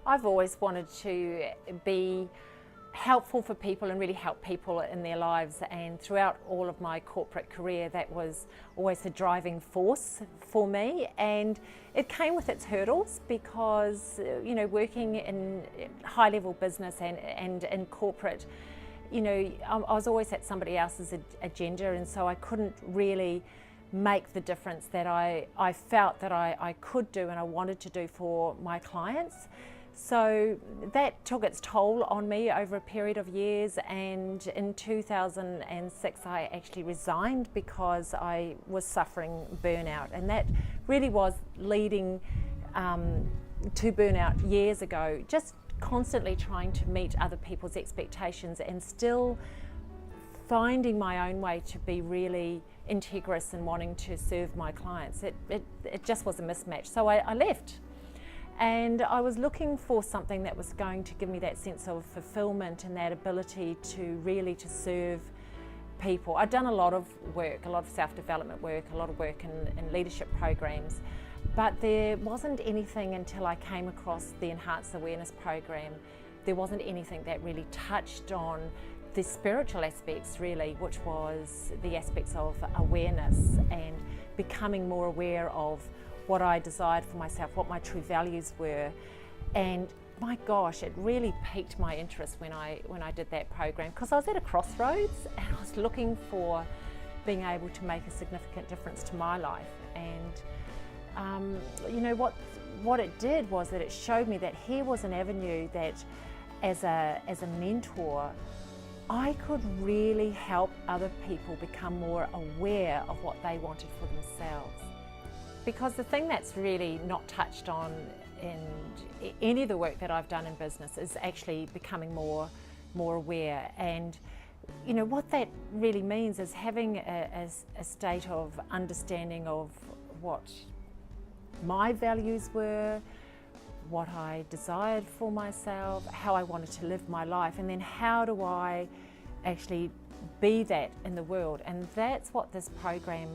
I've always wanted to be helpful for people and really help people in their lives, and throughout all of my corporate career that was always the driving force for me, and it came with its hurdles because working in high level business and in corporate, I was always at somebody else's agenda, and so I couldn't really make the difference that I felt that I could do and I wanted to do for my clients. So that took its toll on me over a period of years, and in 2006 I actually resigned because I was suffering burnout, and that really was leading to burnout years ago, just constantly trying to meet other people's expectations and still finding my own way to be really integrous and wanting to serve my clients. It just was a mismatch, so I left. And I was looking for something that was going to give me that sense of fulfillment and that ability to serve people. I'd done a lot of work, a lot of self-development work, a lot of work in leadership programs, but there wasn't anything until I came across the Enhanced Awareness program. There wasn't anything that really touched on the spiritual aspects, really, which was the aspects of awareness and becoming more aware of what I desired for myself, what my true values were. And my gosh, it really piqued my interest when I did that program, because I was at a crossroads and I was looking for being able to make a significant difference to my life. And what it did was that it showed me that here was an avenue that as a mentor I could really help other people become more aware of what they wanted for themselves. Because the thing that's really not touched on in any of the work that I've done in business is actually becoming more aware. And what that really means is having a state of understanding of what my values were, what I desired for myself, how I wanted to live my life, and then how do I actually be that in the world. And that's what this program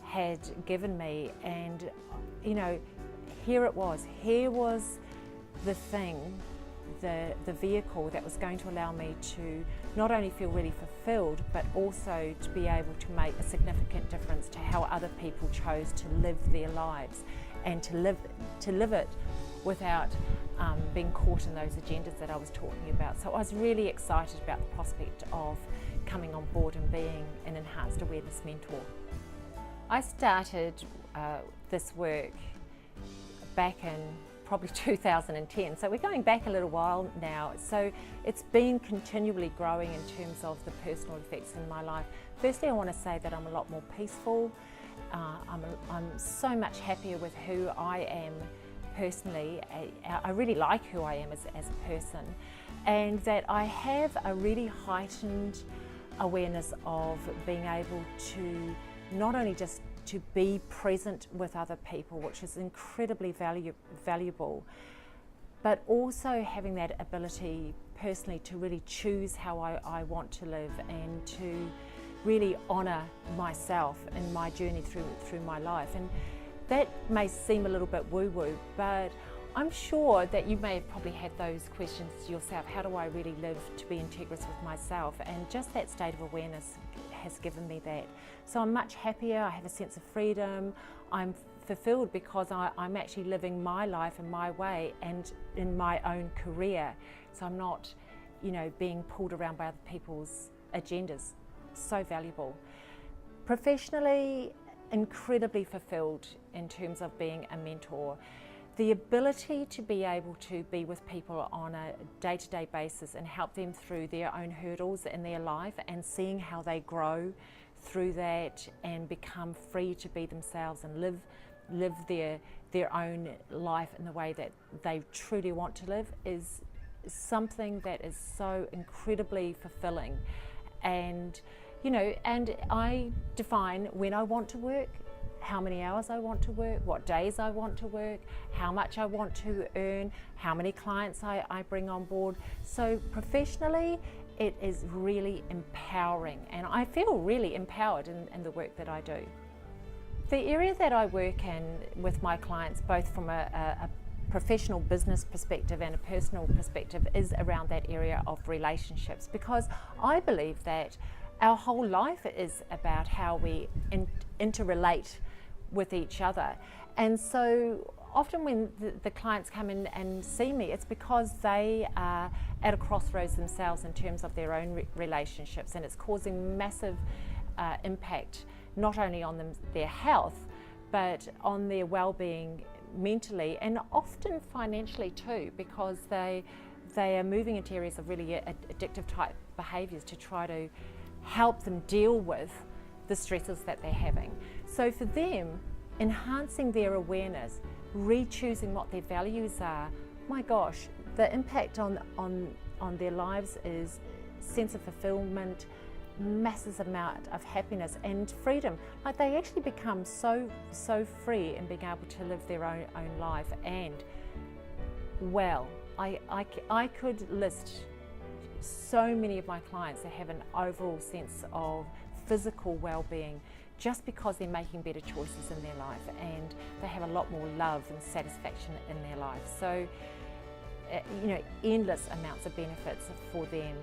had given me. And here was the thing, the vehicle that was going to allow me to not only feel really fulfilled, but also to be able to make a significant difference to how other people chose to live their lives, and to live it without being caught in those agendas that I was talking about. So I was really excited about the prospect of coming on board and being an Enhanced Awareness Mentor. I started this work back in probably 2010, so we're going back a little while now. So it's been continually growing in terms of the personal effects in my life. Firstly, I want to say that I'm a lot more peaceful. I'm so much happier with who I am personally. I really like who I am as a person, and that I have a really heightened awareness of being able to not only just to be present with other people, which is incredibly valuable, but also having that ability personally to really choose how I want to live, and to really honour myself in my journey through my life. And that may seem a little bit woo-woo, but I'm sure that you may have probably had those questions yourself. How do I really live to be integrous with myself? And just that state of awareness has given me that. So I'm much happier, I have a sense of freedom, I'm fulfilled because I'm actually living my life in my way and in my own career. So I'm not, being pulled around by other people's agendas. So valuable. Professionally, incredibly fulfilled in terms of being a mentor. The ability to be able to be with people on a day-to-day basis and help them through their own hurdles in their life, and seeing how they grow through that and become free to be themselves and live their own life in the way that they truly want to live, is something that is so incredibly fulfilling. And and I define when I want to work, how many hours I want to work, what days I want to work, how much I want to earn, how many clients I bring on board. So professionally, it is really empowering, and I feel really empowered in the work that I do. The area that I work in with my clients, both from a professional business perspective and a personal perspective is around that area of relationships, because I believe that our whole life is about how we interrelate with each other. And so often when the clients come in and see me, it's because they are at a crossroads themselves in terms of their own relationships, and it's causing massive impact not only on their health but on their well-being mentally and often financially too, because they are moving into areas of really addictive type behaviours to try to help them deal with the stresses that they're having. So for them, enhancing their awareness, re-choosing what their values are, my gosh, the impact on their lives is sense of fulfillment, massive amount of happiness and freedom. Like, they actually become so free in being able to live their own life. And well, I could list so many of my clients that have an overall sense of physical well-being just because they're making better choices in their life, and they have a lot more love and satisfaction in their life. So, endless amounts of benefits for them,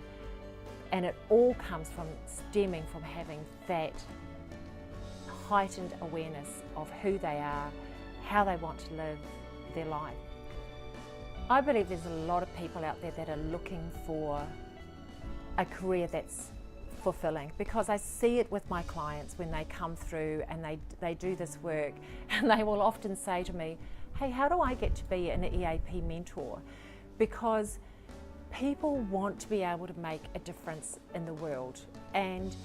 and it all comes from stemming from having that heightened awareness of who they are, how they want to live their life. I believe there's a lot of people out there that are looking for a career that's fulfilling, because I see it with my clients when they come through and they do this work, and they will often say to me, hey, how do I get to be an EAP mentor? Because people want to be able to make a difference in the world. And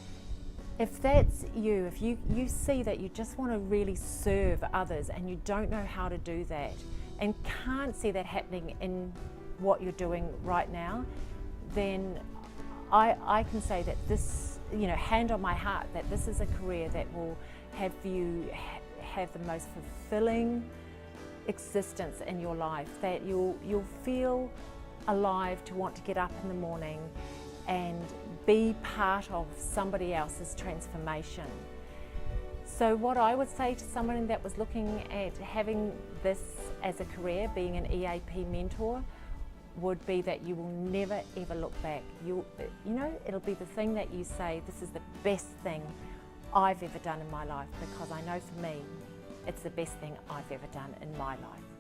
if that's you, if you see that you just want to really serve others and you don't know how to do that and can't see that happening in what you're doing right now, then I can say that this, hand on my heart, that this is a career that will have you have the most fulfilling existence in your life, that you'll feel alive to want to get up in the morning and be part of somebody else's transformation. So what I would say to someone that was looking at having this as a career, being an EAP mentor, would be that you will never ever look back. It'll be the thing that you say, this is the best thing I've ever done in my life, because I know for me, it's the best thing I've ever done in my life.